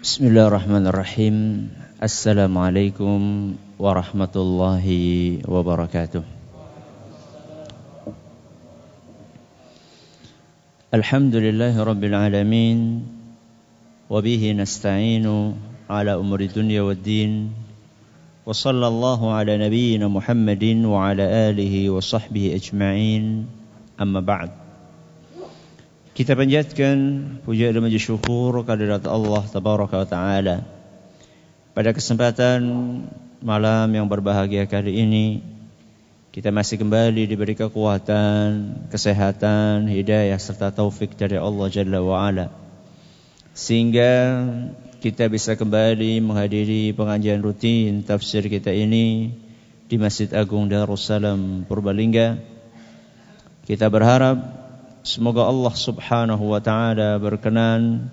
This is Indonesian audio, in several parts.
Bismillahirrahmanirrahim. Assalamualaikum warahmatullahi wabarakatuh. Alhamdulillahi rabbil alamin. Wabihi nasta'inu ala umuri dunya waddin. Wa sallallahu ala nabiyyina Muhammadin wa ala alihi wa sahbihi ajma'in. Amma ba'd. Kita panjatkan puja dan puji syukur kehadirat Allah Tabaraka wa Ta'ala. Pada kesempatan malam yang berbahagia kali ini, kita masih kembali diberi kekuatan, kesehatan, hidayah serta taufik dari Allah Jalla wa Ala, sehingga kita bisa kembali menghadiri pengajian rutin tafsir kita ini di Masjid Agung Darussalam Purbalingga. Kita berharap semoga Allah Subhanahu wa Ta'ala berkenan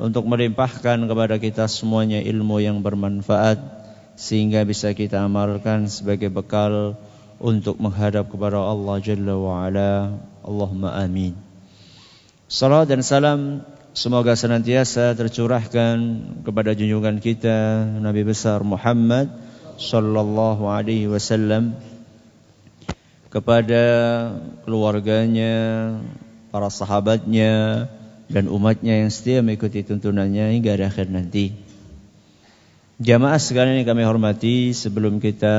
untuk melimpahkan kepada kita semuanya ilmu yang bermanfaat, sehingga bisa kita amalkan sebagai bekal untuk menghadap kepada Allah Jalla wa Ala. Allahumma amin. Salam dan salam semoga senantiasa tercurahkan kepada junjungan kita Nabi besar Muhammad sallallahu alaihi wasallam, kepada keluarganya, para sahabatnya, dan umatnya yang setia mengikuti tuntunannya hingga akhir nanti. Jamaah sekalian yang kami hormati, sebelum kita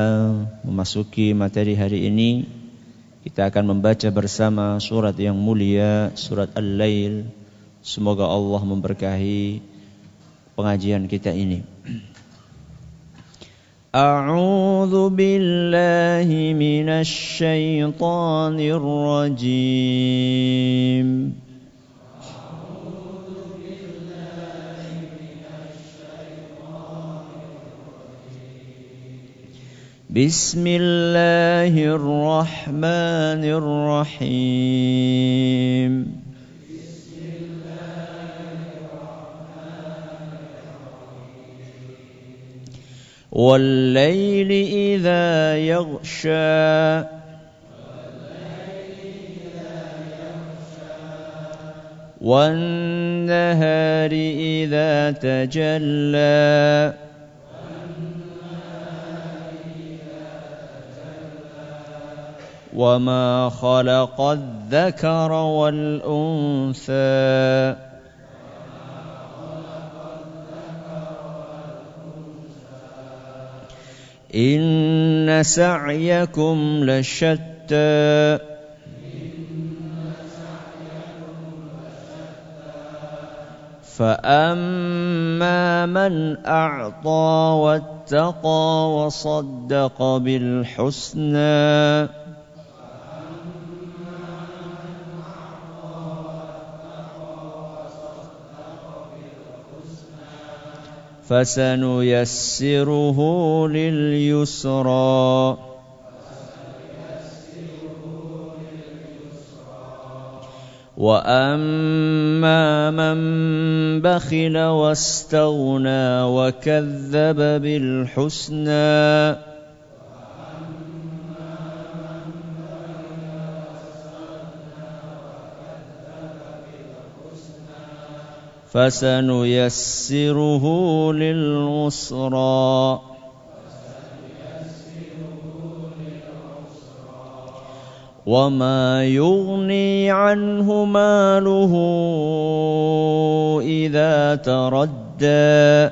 memasuki materi hari ini, kita akan membaca bersama surat yang mulia, surat Al-Lail. Semoga Allah memberkahi pengajian kita ini. أعوذ بالله من الشيطان الرجيم بسم الله الرحمن الرحيم والليل إذا يغشى والنهار إذا تجلى وما خلق الذكر والأنثى إن سعيكم لشتى فأما من أعطى واتقى وصدق بالحسنى فسنيسره لليسرى وأما من بخل واستغنى وكذب بالحسنى فسنيسره للعسرى وما يغني عنه ماله إذا تردى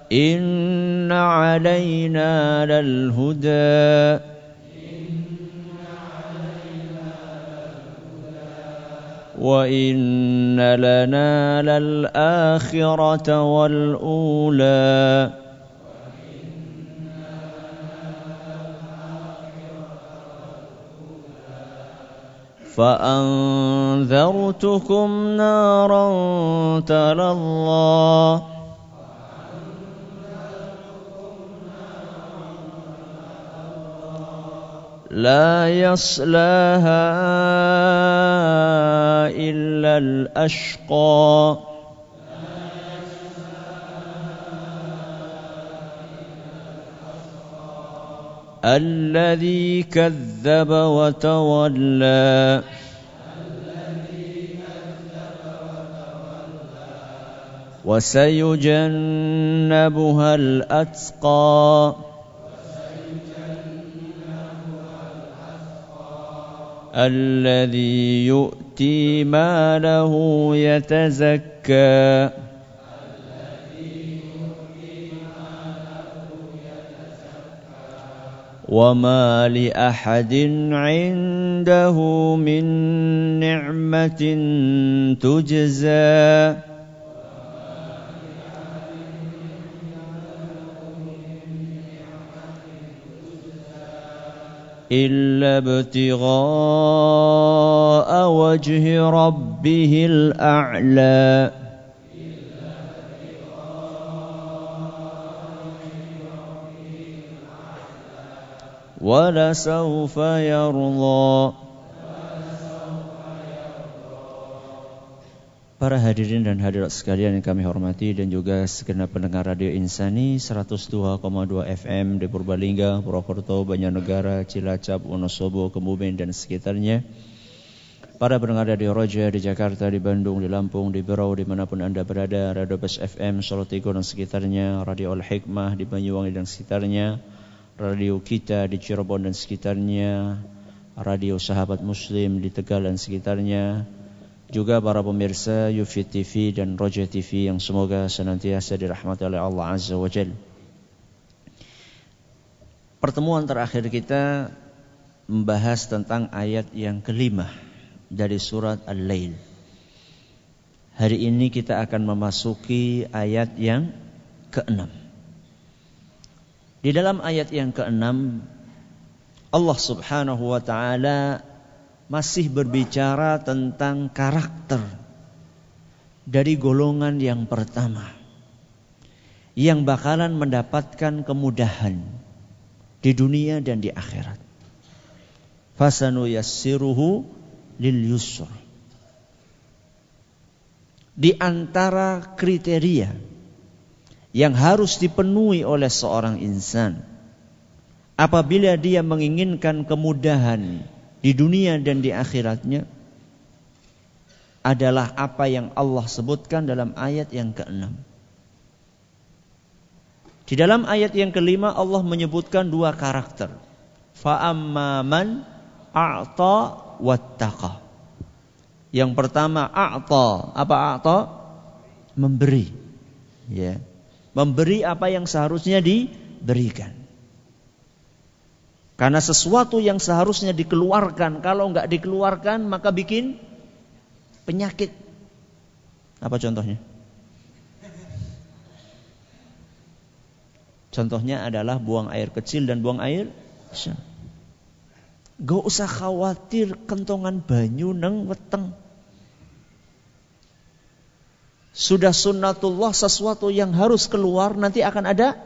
إن علينا للهدى وإن لنا للآخرة والأولى فأنذرتكم نارا تلظى لا يصلاها إلا الأشقى الذي كذب وتولى وسيجنبها الأتقى الذي يؤتي ماله يتزكى وما لأحد عنده من نعمة تجزى إلا ابتغاء وجه ربه الأعلى ولسوف يرضى. Para hadirin dan hadirat sekalian yang kami hormati dan juga segenap pendengar Radio Insani 102,2 FM di Purbalingga, Purwokerto, Banjarnegara, Cilacap, Wonosobo, Kebumen dan sekitarnya. Para pendengar Radio Roja di Jakarta, di Bandung, di Lampung, di Berau, dimanapun Anda berada, Radio Bas FM, Solo Tigo dan sekitarnya, Radio Al-Hikmah di Banyuwangi dan sekitarnya, Radio Kita di Cirebon dan sekitarnya, Radio Sahabat Muslim di Tegal dan sekitarnya, juga para pemirsa Yufi TV dan Roja TV yang semoga senantiasa dirahmati oleh Allah Azza wa Jalla. Pertemuan terakhir kita membahas tentang ayat yang kelima dari surat Al-Lail. Hari ini kita akan memasuki ayat yang keenam. Di dalam ayat yang keenam, Allah Subhanahu wa ta'ala masih berbicara tentang karakter dari golongan yang pertama yang bakalan mendapatkan kemudahan di dunia dan di akhirat. Fasanu yassiruhu lil yusr. Di antara kriteria yang harus dipenuhi oleh seorang insan apabila dia menginginkan kemudahan di dunia dan di akhiratnya adalah apa yang Allah sebutkan dalam ayat yang keenam. Di dalam ayat yang kelima Allah menyebutkan dua karakter. Fa'amma man a'ta wattaqa. Yang pertama a'ta. Apa a'ta? Memberi. Ya. Memberi apa yang seharusnya diberikan. Karena sesuatu yang seharusnya dikeluarkan, kalau enggak dikeluarkan maka bikin penyakit. Apa contohnya? Contohnya adalah buang air kecil dan buang air besar. Gak usah khawatir kentongan banyu neng weteng. Sudah sunnatullah, sesuatu yang harus keluar nanti akan ada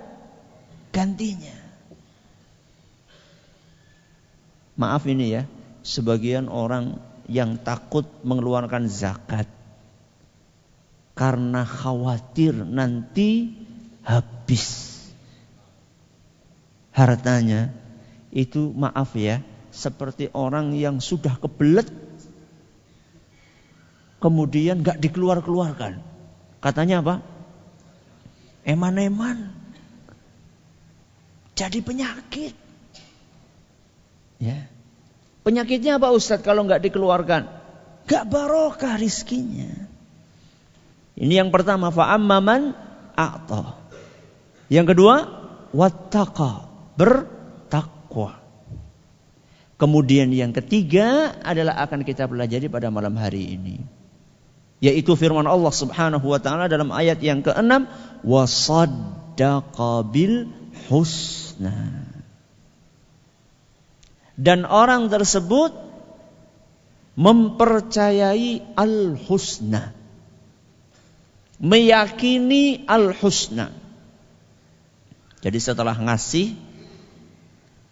gantinya. Maaf ini ya, sebagian orang yang takut mengeluarkan zakat karena khawatir nanti habis hartanya. Itu maaf ya, seperti orang yang sudah kebelet kemudian gak dikeluarkan. Katanya apa? Eman-eman jadi penyakit. Ya. Penyakitnya apa Ustadz kalau enggak dikeluarkan? Enggak barokah rizkinya. Ini yang pertama, fa'amma man a'ta. Yang kedua, wattaqa, bertakwa. Kemudian yang ketiga adalah akan kita pelajari pada malam hari ini, yaitu firman Allah Subhanahu wa taala dalam ayat yang ke-6, wasaddaqa bil husna. Dan orang tersebut mempercayai al-husna, meyakini al-husna. Jadi setelah ngasih,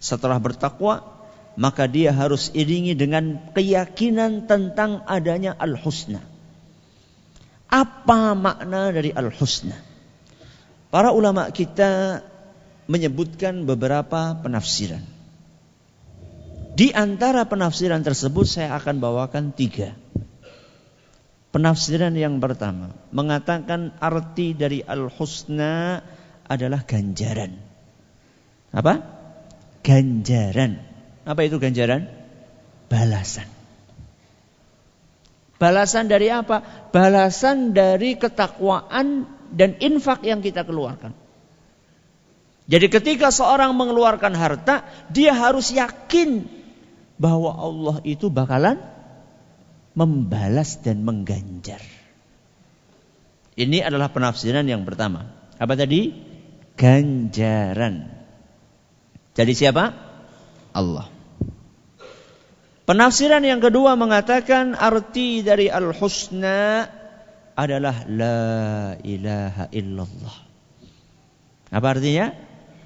setelah bertakwa, maka dia harus iringi dengan keyakinan tentang adanya al-husna. Apa makna dari al-husna? Para ulama kita menyebutkan beberapa penafsiran. Di antara penafsiran tersebut saya akan bawakan 3. Penafsiran yang pertama mengatakan arti dari al-husna adalah ganjaran. Apa? Ganjaran. Apa itu ganjaran? Balasan. Balasan dari apa? Balasan dari ketakwaan dan infak yang kita keluarkan. Jadi ketika seorang mengeluarkan harta, dia harus yakin bahwa Allah itu bakalan membalas dan mengganjar. Ini adalah penafsiran yang pertama. Apa tadi? Ganjaran. Jadi siapa? Allah. Penafsiran yang kedua mengatakan arti dari al-husna adalah la ilaha illallah. Apa artinya?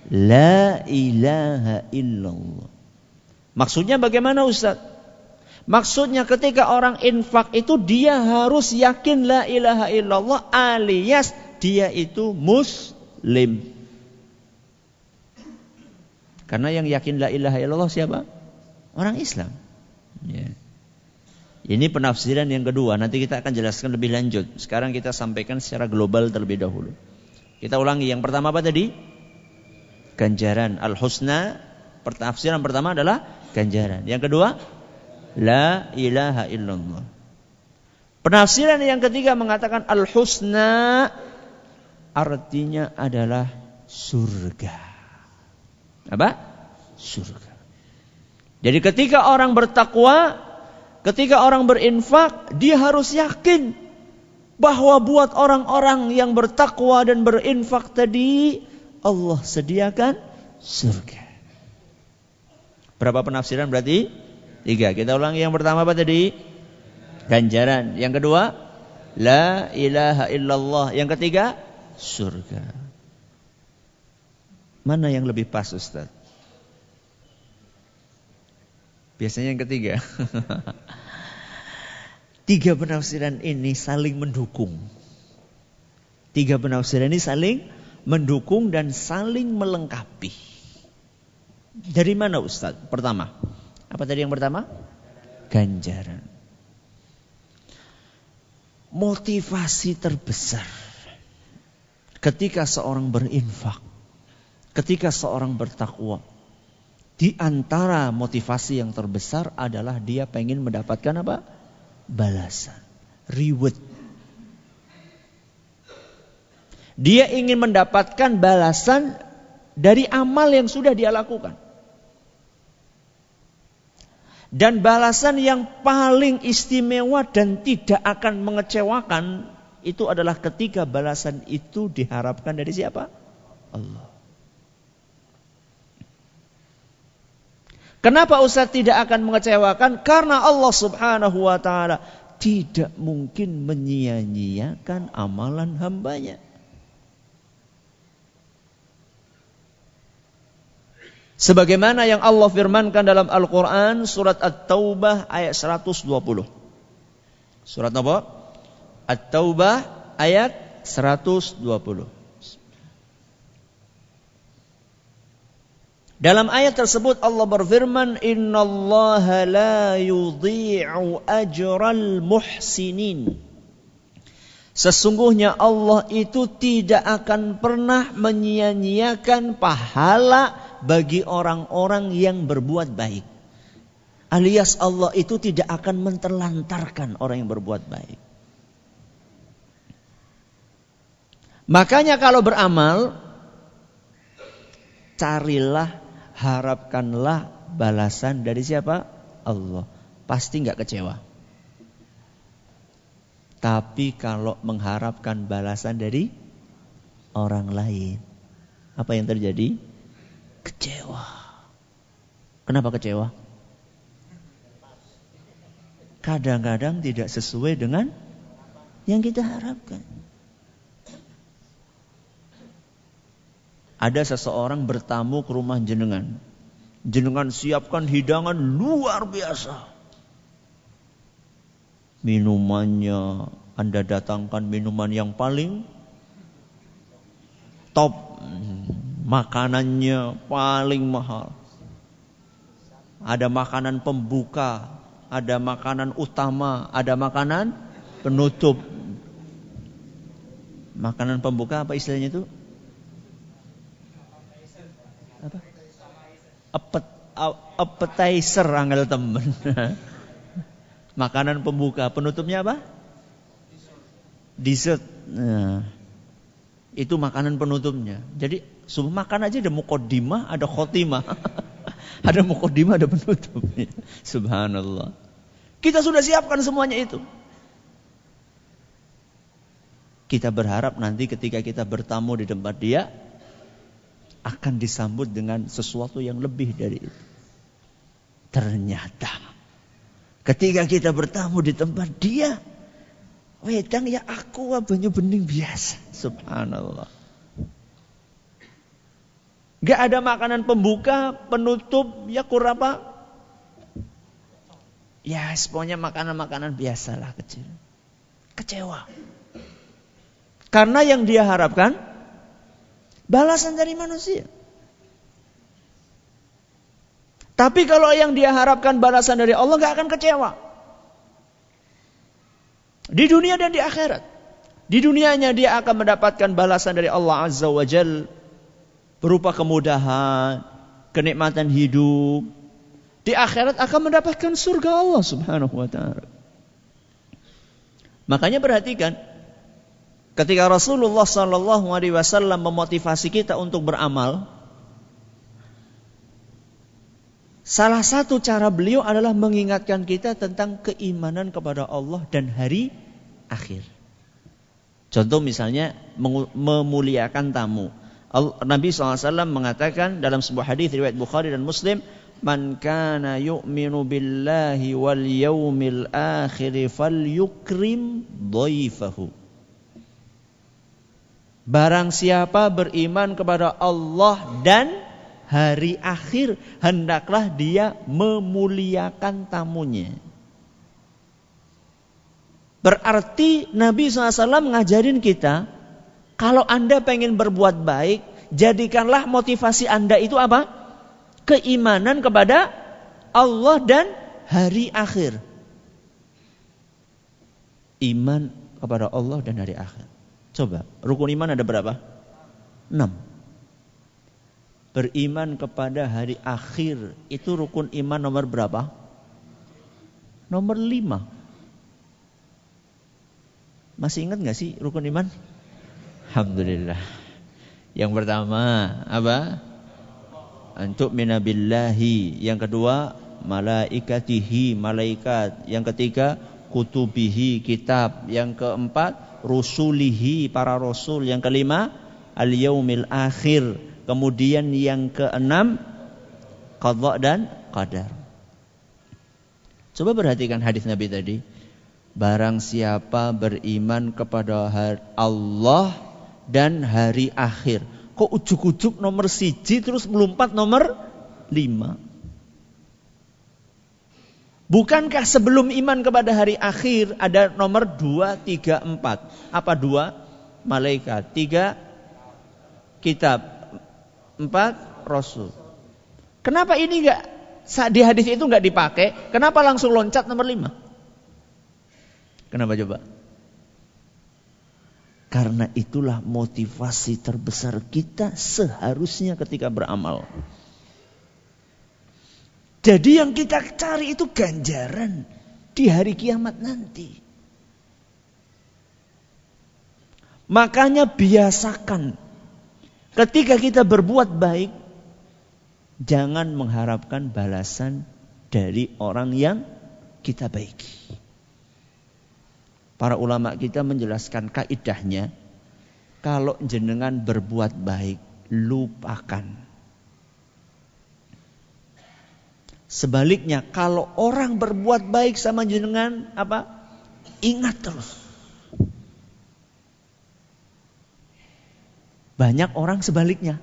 La ilaha illallah. Maksudnya bagaimana Ustaz? Maksudnya ketika orang infak itu dia harus yakin la ilaha illallah alias dia itu muslim. Karena yang yakin la ilaha illallah siapa? Orang Islam. Ya. Ini penafsiran yang kedua. Nanti kita akan jelaskan lebih lanjut. Sekarang kita sampaikan secara global terlebih dahulu. Kita ulangi. Yang pertama apa tadi? Ganjaran. Al-husna. Penafsiran pertama adalah ganjaran. Yang kedua, la ilaha illallah. Penafsiran yang ketiga mengatakan al-husna artinya adalah surga. Apa? Surga. Jadi ketika orang bertakwa, ketika orang berinfak, dia harus yakin bahwa buat orang-orang yang bertakwa dan berinfak tadi Allah sediakan surga. Berapa penafsiran berarti? 3. Kita ulangi yang pertama apa tadi? Ganjaran. Yang kedua, la ilaha illallah. Yang ketiga, surga. Mana yang lebih pas Ustaz? Biasanya yang ketiga. 3 penafsiran ini saling mendukung. 3 penafsiran ini saling mendukung dan saling melengkapi. Dari mana Ustaz? Pertama. Apa tadi yang pertama? Ganjaran. Motivasi terbesar ketika seorang berinfak, ketika seorang bertakwa, di antara motivasi yang terbesar adalah dia pengen mendapatkan apa? Balasan, reward. Dia ingin mendapatkan balasan dari amal yang sudah dia lakukan. Dan balasan yang paling istimewa dan tidak akan mengecewakan itu adalah ketika balasan itu diharapkan dari siapa? Allah. Kenapa Ustaz tidak akan mengecewakan? Karena Allah Subhanahu wa ta'ala tidak mungkin menyia-nyiakan amalan hambanya. Sebagaimana yang Allah firmankan dalam Al-Quran surat At-Taubah ayat 120. Surat apa? At-Taubah ayat 120. Dalam ayat tersebut Allah berfirman, innallaha la yudhi'u ajral muhsinin. Sesungguhnya Allah itu tidak akan pernah menyia-nyiakan pahala bagi orang-orang yang berbuat baik. Alias Allah itu tidak akan menterlantarkan orang yang berbuat baik. Makanya kalau beramal, carilah, harapkanlah balasan dari siapa? Allah. Pasti gak kecewa. Tapi kalau mengharapkan balasan dari orang lain, apa yang terjadi? Kecewa. Kenapa kecewa? Kadang-kadang tidak sesuai dengan yang kita harapkan. Ada seseorang bertamu ke rumah jenengan. Jenengan siapkan hidangan luar biasa. Minumannya, Anda datangkan minuman yang paling top. Makanannya paling mahal. Ada makanan pembuka, ada makanan utama, ada makanan penutup. Makanan pembuka apa istilahnya itu? Apa? Appetizer angel temen. Makanan pembuka, penutupnya apa? Dessert. Nah, itu makanan penutupnya. Jadi makan aja ada muqaddimah, ada khotimah. Ada muqaddimah, ada penutupnya. Subhanallah. Kita sudah siapkan semuanya itu. Kita berharap nanti ketika kita bertamu di tempat dia akan disambut dengan sesuatu yang lebih dari itu. Ternyata ketika kita bertamu di tempat dia, wedang ya aku banyu bening biasa. Subhanallah. Gak ada makanan pembuka, penutup, ya kurapa. Ya pokoknya makanan-makanan biasalah kecil. Kecewa. Karena yang dia harapkan balasan dari manusia. Tapi kalau yang dia harapkan balasan dari Allah gak akan kecewa. Di dunia dan di akhirat. Di dunianya dia akan mendapatkan balasan dari Allah Azza wa Jal berupa kemudahan, kenikmatan hidup. Di akhirat akan mendapatkan surga Allah Subhanahu wa ta'ala. Makanya perhatikan ketika Rasulullah sallallahu alaihi wasallam memotivasi kita untuk beramal, salah satu cara beliau adalah mengingatkan kita tentang keimanan kepada Allah dan hari akhir. Contoh misalnya memuliakan tamu. Nabi SAW mengatakan dalam sebuah hadis riwayat Bukhari dan Muslim, "Man kana yu'minu billahi wal yawmil akhir falyukrim dhaifahu." Barang siapa beriman kepada Allah dan hari akhir, hendaklah dia memuliakan tamunya. Berarti Nabi SAW mengajarin kita, kalau Anda pengen berbuat baik, jadikanlah motivasi Anda itu apa? Keimanan kepada Allah dan hari akhir. Iman kepada Allah dan hari akhir. Coba, rukun iman ada berapa? 6. Beriman kepada hari akhir, itu rukun iman nomor berapa? Nomor 5. Masih ingat gak sih rukun iman? Alhamdulillah. Yang pertama apa? Antuk minabillahi. Yang kedua malaikatihi, malaikat. Yang ketiga kutubihi, kitab. Yang keempat rusulihi, para rasul. Yang kelima al-yaumil akhir. Kemudian yang keenam qadha dan qadar. Coba perhatikan hadis Nabi tadi. Barang siapa beriman kepada Allah dan hari akhir. Kok ujuk-ujuk nomor 1 terus melompat nomor 5? Bukankah sebelum iman kepada hari akhir ada nomor 2, 3, 4? Apa 2? Malaikat. 3 kitab. 4 rasul. Kenapa ini enggak di hadis itu enggak dipakai? Kenapa langsung loncat nomor 5? Kenapa coba? Karena itulah motivasi terbesar kita seharusnya ketika beramal. Jadi yang kita cari itu ganjaran di hari kiamat nanti. Makanya biasakan ketika kita berbuat baik, jangan mengharapkan balasan dari orang yang kita baiki. Para ulama kita menjelaskan kaidahnya, kalau jenengan berbuat baik, lupakan. Sebaliknya, kalau orang berbuat baik sama jenengan, apa? Ingat terus. Banyak orang sebaliknya.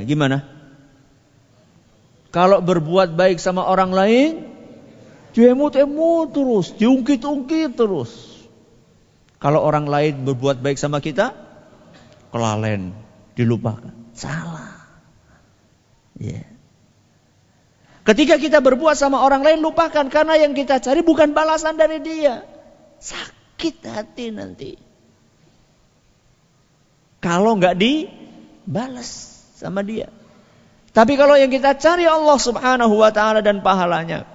Gimana? Kalau berbuat baik sama orang lain, diemut-emut terus, diungkit-ungkit terus. Kalau orang lain berbuat baik sama kita, kelalen, dilupakan. Salah. Ya. Ketika kita berbuat sama orang lain, lupakan. Karena yang kita cari bukan balasan dari dia. Sakit hati nanti. Kalau nggak dibalas sama dia. Tapi kalau yang kita cari Allah subhanahu wa ta'ala dan pahalanya,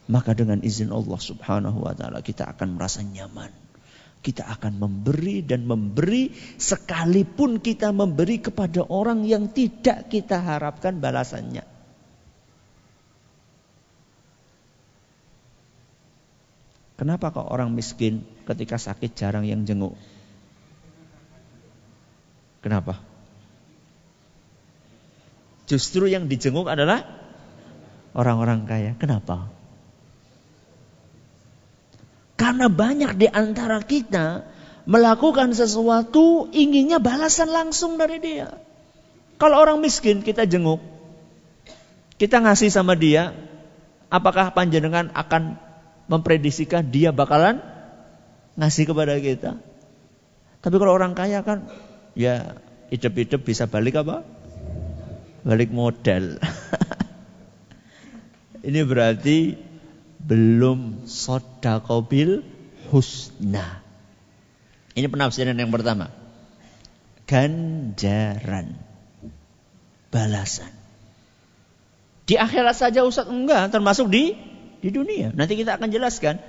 maka dengan izin Allah subhanahu wa ta'ala kita akan merasa nyaman. Kita akan memberi dan memberi, sekalipun kita memberi kepada orang yang tidak kita harapkan balasannya. Kenapa kok orang miskin ketika sakit jarang yang jenguk? Kenapa? Justru yang dijenguk adalah orang-orang kaya. Kenapa? Karena banyak di antara kita melakukan sesuatu inginnya balasan langsung dari dia. Kalau orang miskin kita jenguk, kita ngasih sama dia, apakah panjenengan akan memprediksikan dia bakalan ngasih kepada kita? Tapi kalau orang kaya kan, ya hidup-hidup bisa balik apa? Balik modal. Ini berarti belum shadaqah bil husna. Ini penafsiran yang pertama. Ganjaran, balasan. Di akhirat saja Ustaz enggak, termasuk di dunia. Nanti kita akan jelaskan.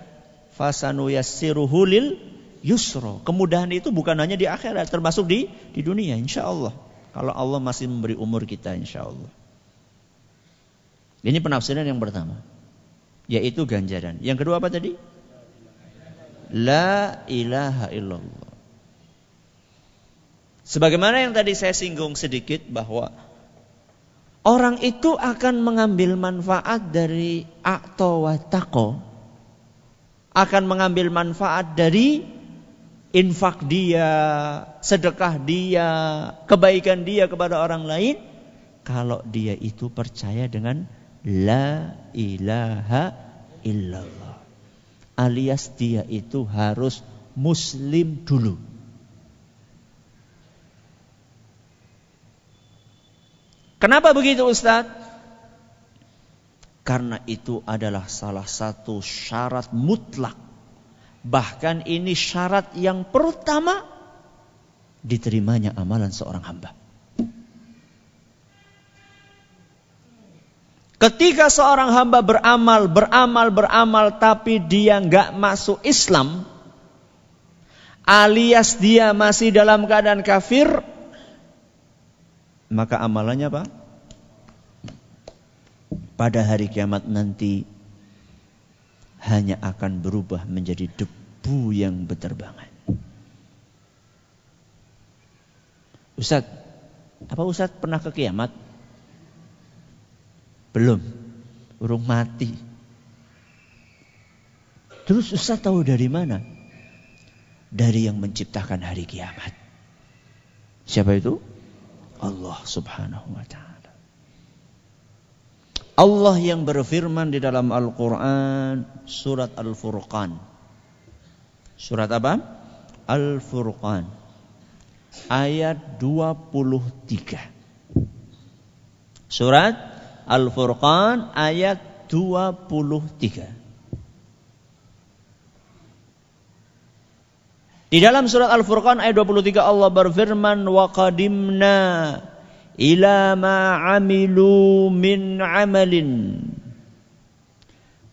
Fasanuyassiruhu lil yusra. Kemudahan itu bukan hanya di akhirat, termasuk di dunia insyaallah. Kalau Allah masih memberi umur kita insyaallah. Ini penafsiran yang pertama, yaitu ganjaran. Yang kedua apa tadi? La ilaha illallah. Sebagaimana yang tadi saya singgung sedikit bahwa orang itu akan mengambil manfaat dari a'ta wa taqa, akan mengambil manfaat dari infak dia, sedekah dia, kebaikan dia kepada orang lain, kalau dia itu percaya dengan la ilaha illallah. Alias dia itu harus muslim dulu. Kenapa begitu Ustaz? Karena itu adalah salah satu syarat mutlak. Bahkan ini syarat yang pertama diterimanya amalan seorang hamba. Ketika seorang hamba beramal tapi dia enggak masuk Islam, alias dia masih dalam keadaan kafir, maka amalannya apa? Pada hari kiamat nanti hanya akan berubah menjadi debu yang berterbangan. Ustaz, apa Ustaz pernah ke kiamat? Belum, urung mati. Terus Ustaz tahu dari mana? Dari yang menciptakan hari kiamat. Siapa itu? Allah subhanahu wa ta'ala. Allah yang berfirman di dalam Al-Quran surat Al-Furqan. Surat apa? Al-Furqan ayat 23. Surat Al-Furqan ayat 23. Di dalam surat Al-Furqan ayat 23 Allah berfirman, wa qadimna ila ma amilu min amalin.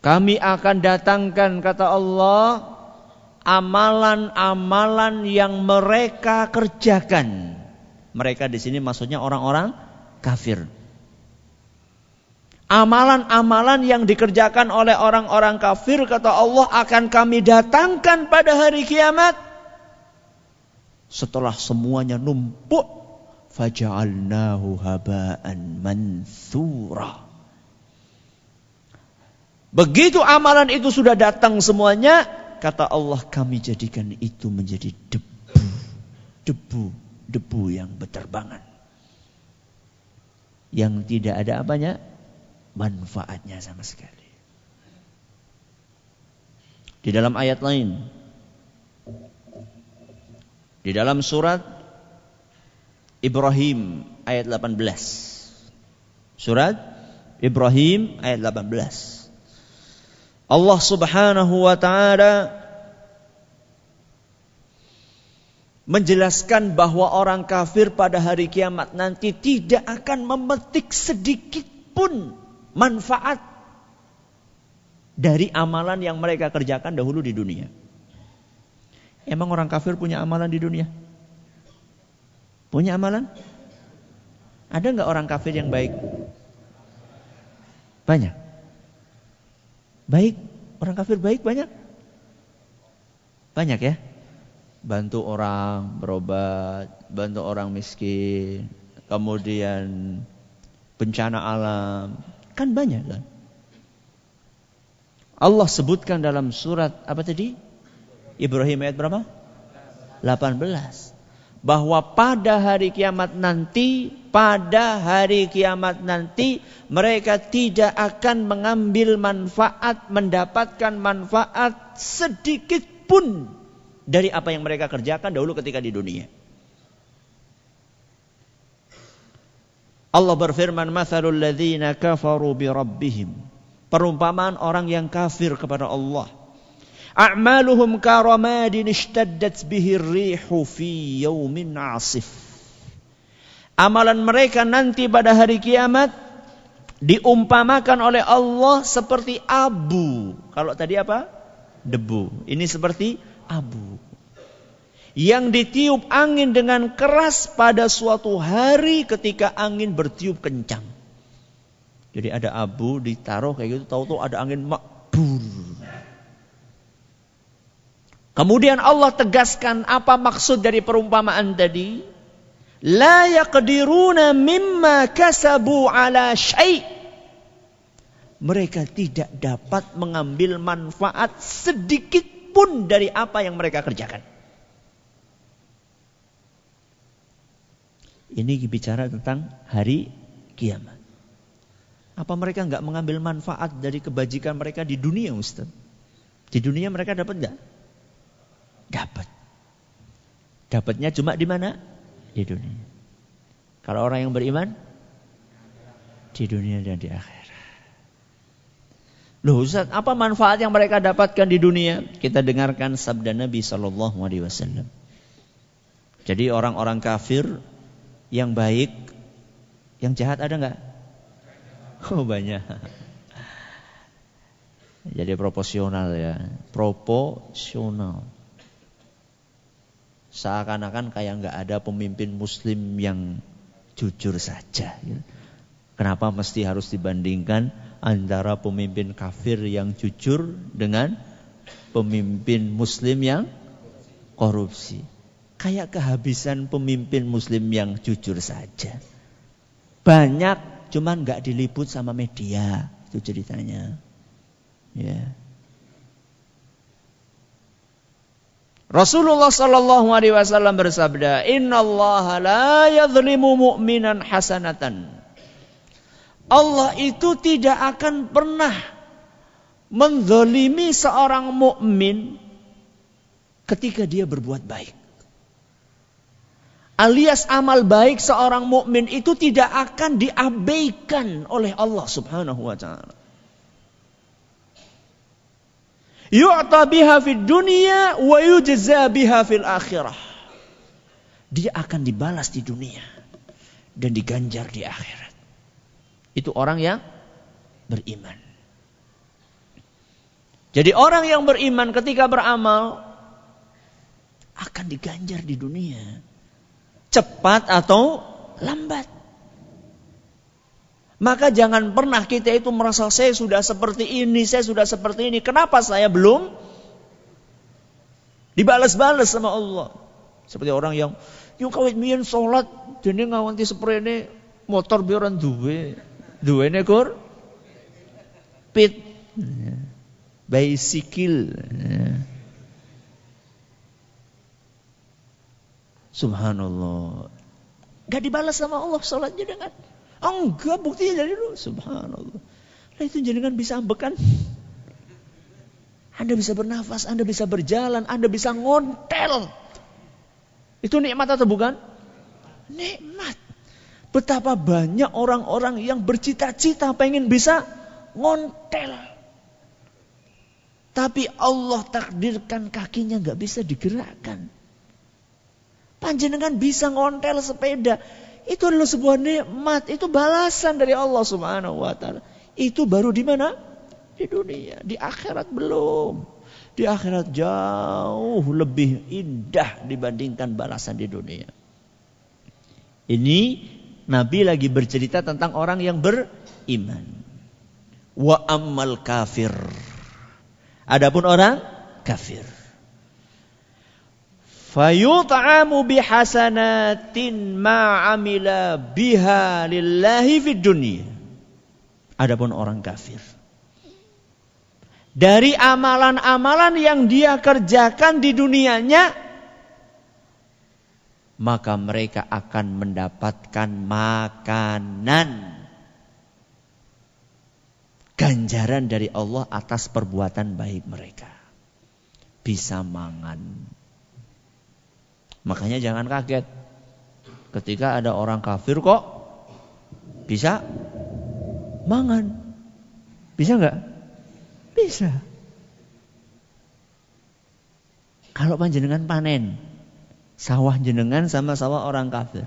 Kami akan datangkan, kata Allah, amalan-amalan yang mereka kerjakan. Mereka di sini maksudnya orang-orang kafir. Amalan-amalan yang dikerjakan oleh orang-orang kafir, kata Allah, akan kami datangkan pada hari kiamat. Setelah semuanya numpuk, faja'alnahu haba'an manthura. Begitu amalan itu sudah datang semuanya, kata Allah, kami jadikan itu menjadi debu yang berterbangan, yang tidak ada apanya, manfaatnya sama sekali. Di dalam ayat lain, di dalam surat Ibrahim ayat 18. Surat Ibrahim ayat 18. Allah Subhanahu wa ta'ala menjelaskan bahwa orang kafir pada hari kiamat nanti tidak akan memetik sedikit pun manfaat dari amalan yang mereka kerjakan dahulu di dunia. Emang orang kafir punya amalan di dunia? Punya amalan? Ada enggak orang kafir yang baik? Banyak. Baik, orang kafir baik banyak. Banyak ya. Bantu orang berobat, bantu orang miskin, kemudian bencana alam, kan banyak kan. Allah sebutkan dalam surat apa tadi? Ibrahim ayat berapa? 18. Bahwa pada hari kiamat nanti mereka tidak akan mengambil manfaat, mendapatkan manfaat sedikit pun dari apa yang mereka kerjakan dahulu ketika di dunia. Allah berfirman, "Matsalul ladzina kafaru bi rabbihim." Perumpamaan orang yang kafir kepada Allah. A'maluhum karamadin ishtaddat bihi ar-rihu fi yaumin 'asif. Amalan mereka nanti pada hari kiamat diumpamakan oleh Allah seperti abu. Kalau tadi apa? Debu. Ini seperti abu yang ditiup angin dengan keras pada suatu hari ketika angin bertiup kencang. Jadi ada abu ditaruh kayak gitu, tahu-tahu ada angin makbul. Kemudian Allah tegaskan apa maksud dari perumpamaan tadi? La yaqdiruna mimma kasabu ala syai'. Mereka tidak dapat mengambil manfaat sedikit pun dari apa yang mereka kerjakan. Ini bicara tentang hari kiamat. Apa mereka enggak mengambil manfaat dari kebajikan mereka di dunia, Ustaz? Di dunia mereka dapat enggak? Dapat. Dapatnya cuma di mana? Di dunia. Kalau orang yang beriman, di dunia dan di akhirat. Loh Ustaz, apa manfaat yang mereka dapatkan di dunia? Kita dengarkan sabda Nabi SAW. Jadi orang-orang kafir yang baik, yang jahat ada enggak? Oh banyak. Jadi proporsional ya. Proporsional. Seakan-akan kayak enggak ada pemimpin muslim yang jujur saja. Kenapa mesti harus dibandingkan antara pemimpin kafir yang jujur dengan pemimpin muslim yang korupsi? Kayak kehabisan pemimpin muslim yang jujur saja. Banyak, cuman enggak diliput sama media. Itu ceritanya. Ya. Rasulullah sallallahu alaihi wasallam bersabda, "Innallaha la yadhlimu mu'minan hasanatan." Allah itu tidak akan pernah menzalimi seorang mukmin ketika dia berbuat baik. Alias amal baik seorang mukmin itu tidak akan diabaikan oleh Allah Subhanahu wa taala. Yu'ta biha fid dunya wa yujza biha fil akhirah. Dia akan dibalas di dunia dan diganjar di akhirat. Itu orang yang beriman. Jadi orang yang beriman ketika beramal akan diganjar di dunia. Cepat atau lambat. Maka jangan pernah kita itu merasa saya sudah seperti ini, saya sudah seperti ini. Kenapa saya belum dibalas-balas sama Allah? Seperti orang yang kawit mian sholat, jadi ngawanti seprene motor biaran duwe kur pit, bicycle. Subhanallah. Gak dibalas sama Allah sholatnya dengan enggak, buktinya dari dulu. Subhanallah. Nah itu jenengan bisa ambekan. Anda bisa bernafas, Anda bisa berjalan, Anda bisa ngontel. Itu nikmat atau bukan? Nikmat. Betapa banyak orang-orang yang bercita-cita pengen bisa ngontel. Tapi Allah takdirkan kakinya gak bisa digerakkan. Panjenengan bisa ngontel sepeda. Itu adalah sebuah nikmat. Itu balasan dari Allah Subhanahu wa ta'ala. Itu baru di mana? Di dunia. Di akhirat belum. Di akhirat jauh lebih indah dibandingkan balasan di dunia. Ini Nabi lagi bercerita tentang orang yang beriman. Wa ammal kafir. Adapun orang kafir. Fayut'amu bihasanatin ma'amila biha lillahi fid dunya. Adapun orang kafir. Dari amalan-amalan yang dia kerjakan di dunianya, maka mereka akan mendapatkan makanan. Ganjaran dari Allah atas perbuatan baik mereka. Bisa mangan. Makanya jangan kaget. Ketika ada orang kafir kok bisa mangan. Bisa enggak? Bisa. Kalau panjenengan panen sawah jenengan sama sawah orang kafir,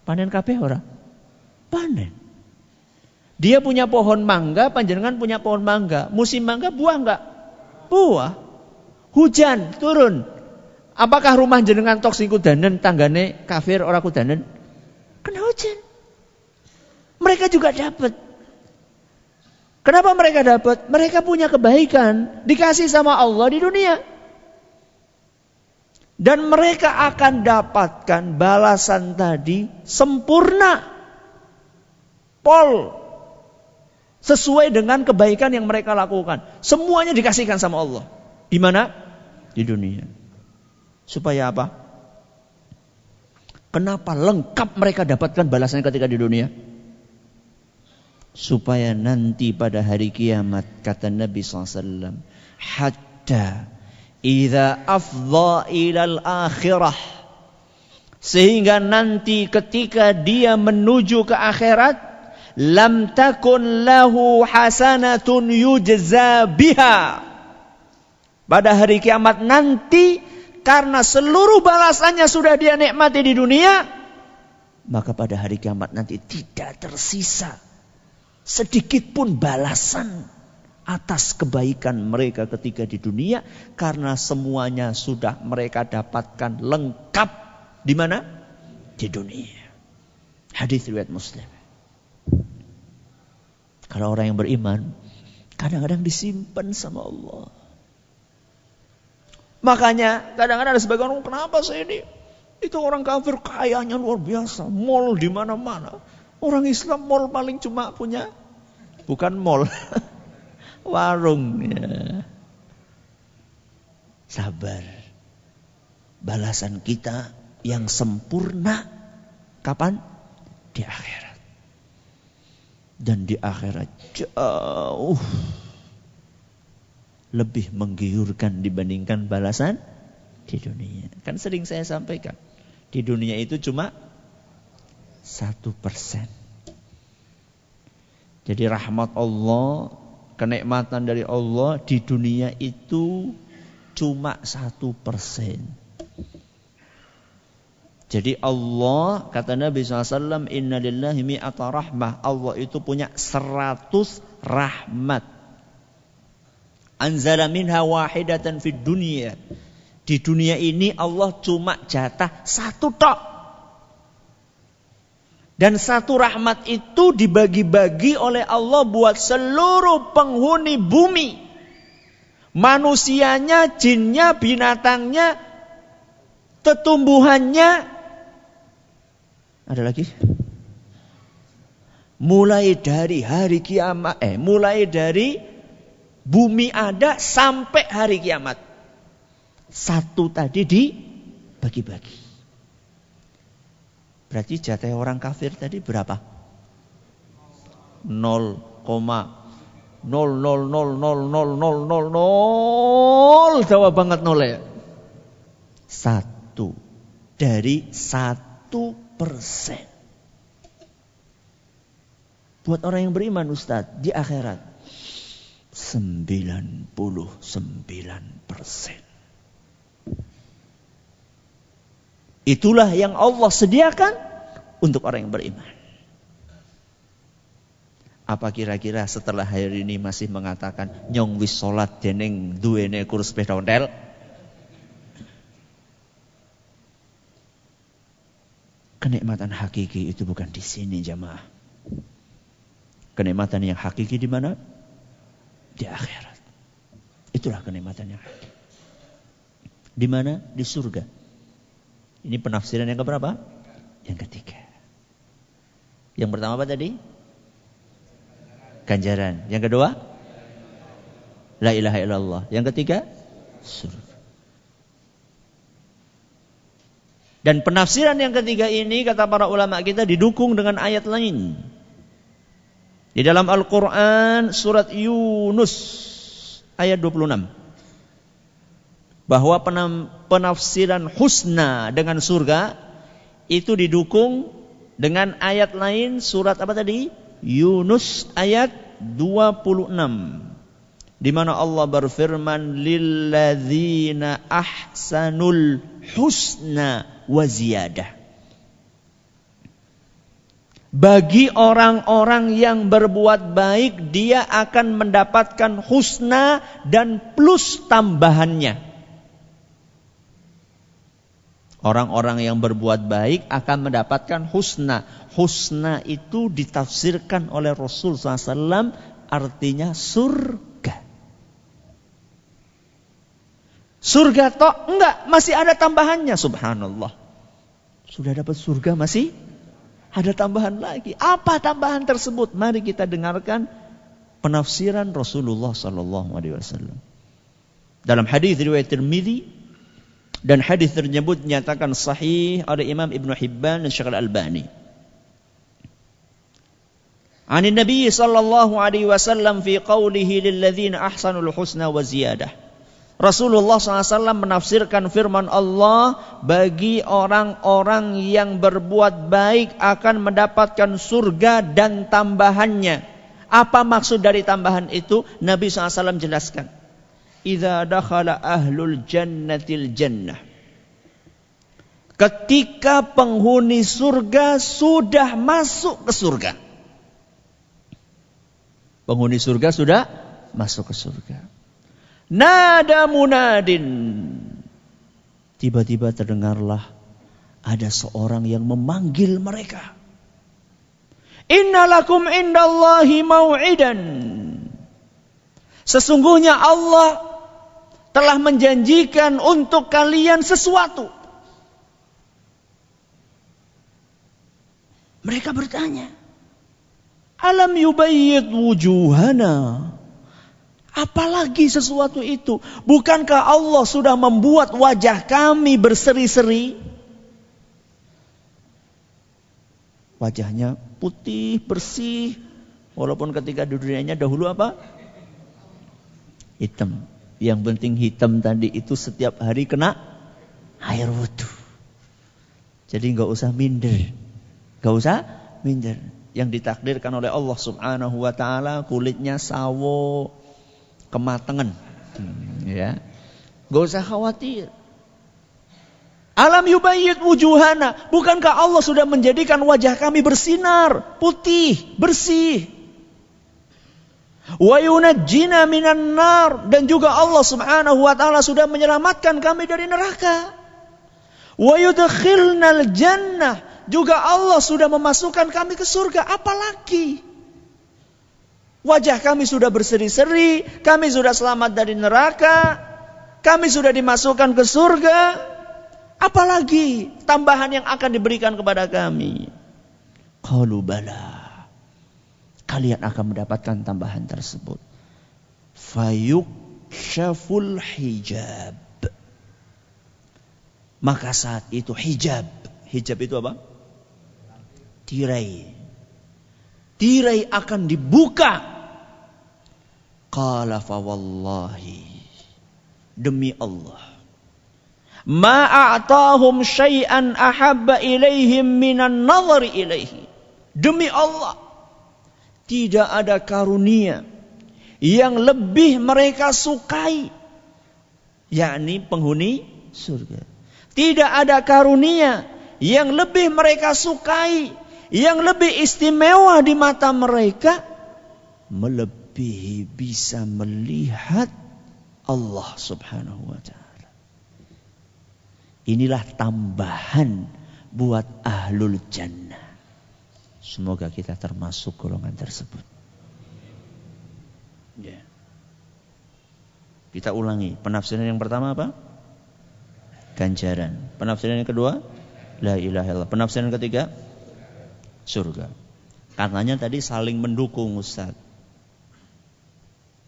panen kabeh ora? Panen. Dia punya pohon mangga, panjenengan punya pohon mangga. Musim mangga buah enggak? Buah. Hujan turun. Apakah rumah jenengan tok sing kudanen, tanggane kafir ora kudanen? Kena hujan. Mereka juga dapat. Kenapa mereka dapat? Mereka punya kebaikan, dikasih sama Allah di dunia. Dan mereka akan dapatkan balasan tadi sempurna. Pol. Sesuai dengan kebaikan yang mereka lakukan. Semuanya dikasihkan sama Allah. Di mana? Di dunia. Supaya apa? Kenapa lengkap mereka dapatkan balasannya ketika di dunia? Supaya nanti pada hari kiamat, kata Nabi SAW, hatta idza afdha ilal akhirah, sehingga nanti ketika dia menuju ke akhirat, lam takun lahu hasanatun yujza biha. Pada hari kiamat nanti, karena seluruh balasannya sudah dia nikmati di dunia, maka pada hari kiamat nanti tidak tersisa sedikit pun balasan atas kebaikan mereka ketika di dunia, karena semuanya sudah mereka dapatkan lengkap di mana? Di dunia. Hadis riwayat Muslim. Kalau orang yang beriman kadang-kadang disimpan sama Allah. Makanya kadang-kadang ada sebagian orang, kenapa saya ini? Itu orang kafir kayanya luar biasa, mall di mana-mana. Orang Islam mall paling cuma punya, bukan mall, warung. Ya. Sabar. Balasan kita yang sempurna kapan? Di akhirat. Dan di akhirat jauh lebih menggiurkan dibandingkan balasan di dunia. Kan sering saya sampaikan, di dunia itu cuma 1%. Jadi rahmat Allah, kenikmatan dari Allah di dunia itu cuma 1%. Jadi Allah, kata Nabi SAW, inna lillahi mi'ata rahmah. Allah itu punya 100 rahmat. Anzala minha wahidatan fid dunia. Di dunia ini Allah cuma jatah 1 tok. Dan 1 rahmat itu dibagi-bagi oleh Allah buat seluruh penghuni bumi. Manusianya, jinnya, binatangnya, tetumbuhannya. Ada lagi? Mulai dari hari kiamat, mulai dari bumi ada sampai hari kiamat. 1 tadi dibagi-bagi. Berarti jatah orang kafir tadi berapa? 0,0000000, jauh banget nol ya. 1 dari 1%. Buat orang yang beriman Ustaz, di akhirat 99%. Itulah yang Allah sediakan untuk orang yang beriman. Apa kira-kira setelah hari ini masih mengatakan nyong wis salat dening duwene kurus sepeda ontel? Kenikmatan hakiki itu bukan di sini jamaah. Kenikmatan yang hakiki di mana? Di akhirat. Itulah kenikmatan yang hakiki. Di mana? Di surga. Ini penafsiran yang keberapa? Yang ketiga. Yang pertama apa tadi? Ganjaran. Yang kedua? La ilaha illallah. Yang ketiga? Surga. Dan penafsiran yang ketiga ini kata para ulama kita didukung dengan ayat lain. Di dalam Al-Quran surat Yunus ayat 26. Bahwa penafsiran husna dengan surga itu didukung dengan ayat lain surat apa tadi? Yunus ayat 26. Di mana Allah berfirman lilladzina ahsanul husna wa ziyadah. Bagi orang-orang yang berbuat baik dia akan mendapatkan husna dan plus tambahannya. Orang-orang yang berbuat baik akan mendapatkan husna. Husna itu ditafsirkan oleh Rasul SAW artinya surga. Surga toh? Enggak, masih ada tambahannya. Subhanallah. Sudah dapat surga masih ada tambahan lagi. Apa tambahan tersebut? Mari kita dengarkan penafsiran Rasulullah SAW. Dalam hadis riwayat Tirmidzi dan hadis tersebut dinyatakan sahih oleh Imam Ibn Hibban dan Syekh Al-Albani. An Nabi sallallahu alaihi wasallam fi qawlihi lilladzina ahsanul husna wa ziyadah. Rasulullah SAW menafsirkan firman Allah, bagi orang-orang yang berbuat baik akan mendapatkan surga dan tambahannya. Apa maksud dari tambahan itu? Nabi SAW jelaskan. Idza dakhala ahlul jannatil jannah. Ketika penghuni surga sudah masuk ke surga. Penghuni surga sudah masuk ke surga. Nada munadin. Tiba-tiba terdengarlah ada seorang yang memanggil mereka. Innalakum indallahi mau'idan. Sesungguhnya Allah telah menjanjikan untuk kalian sesuatu. Mereka bertanya, alam yubayyid wujuhana. Apalagi sesuatu itu? Bukankah Allah sudah membuat wajah kami berseri-seri? Wajahnya putih, bersih. Walaupun ketika di dunianya dahulu apa? Hitam. Yang penting hitam tadi itu setiap hari kena air wudu. Jadi gak usah minder. Gak usah minder. Yang ditakdirkan oleh Allah Subhanahu wa ta'ala kulitnya sawo, kematangan. Ya. Gak usah khawatir. Alam yubayyid wujuhana. Bukankah Allah sudah menjadikan wajah kami bersinar, putih, bersih. Wa yunajjina minan nar, dan juga Allah Subhanahu wa taala sudah menyelamatkan kami dari neraka. Wa yudkhilnal jannah, juga Allah sudah memasukkan kami ke surga. Apalagi? Wajah kami sudah berseri-seri, kami sudah selamat dari neraka, kami sudah dimasukkan ke surga. Apalagi tambahan yang akan diberikan kepada kami? Qalu bala. Kalian akan mendapatkan tambahan tersebut. Fayukshaful hijab. Maka saat itu hijab. Hijab itu apa? Tirai. Tirai akan dibuka. Qala fa wallahi. Demi Allah. Ma a'tahum syai'an ahabba ilaihim minan nazari ilaihi. Demi Allah. Tidak ada karunia yang lebih mereka sukai, yakni penghuni surga. Tidak ada karunia yang lebih mereka sukai, yang lebih istimewa di mata mereka, melebihi bisa melihat Allah subhanahu wa ta'ala. Inilah tambahan buat ahlul jannah. Semoga kita termasuk golongan tersebut. Ya. Kita ulangi. Penafsiran yang pertama apa? Ganjaran. Penafsiran yang kedua, la ilaha illallah. Penafsiran yang ketiga, surga. Katanya tadi saling mendukung, Ustaz.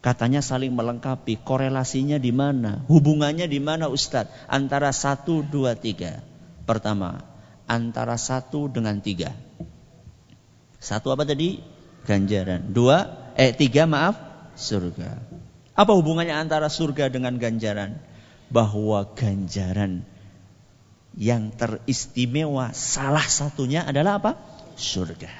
Katanya saling melengkapi. Korelasinya di mana? Hubungannya di mana, Ustaz? Antara 1, 2, 3. Pertama, antara 1 dengan 3. 1 apa tadi? Ganjaran. 3 maaf, surga. Apa hubungannya antara surga dengan ganjaran? Bahwa ganjaran yang teristimewa salah satunya adalah apa? Surga.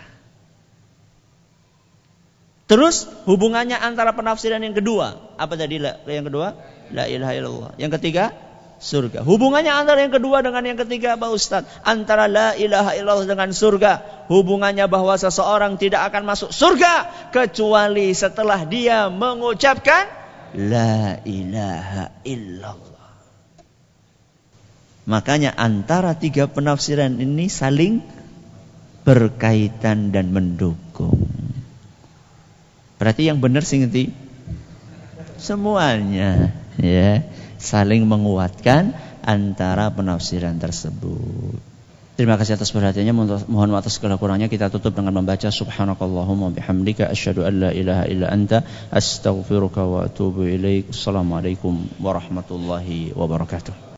Terus hubungannya antara penafsiran yang kedua, apa tadi yang kedua? La ilaha illallah. Yang ketiga, surga. Hubungannya antara yang kedua dengan yang ketiga apa, Ustaz? Antara la ilaha illallah dengan surga. Hubungannya bahwa seseorang tidak akan masuk surga kecuali setelah dia mengucapkan la ilaha illallah. Makanya antara 3 penafsiran ini saling berkaitan dan mendukung. Berarti yang benar sih ngerti semuanya, ya, saling menguatkan antara penafsiran tersebut. Terima kasih atas perhatiannya. Mohon maaf atas segala kurangnya. Kita tutup dengan membaca subhanakallahumma bihamdika asyhadu an la ilaha illa anta astaghfiruka wa atubu ilaik. Assalamualaikum warahmatullahi wabarakatuh.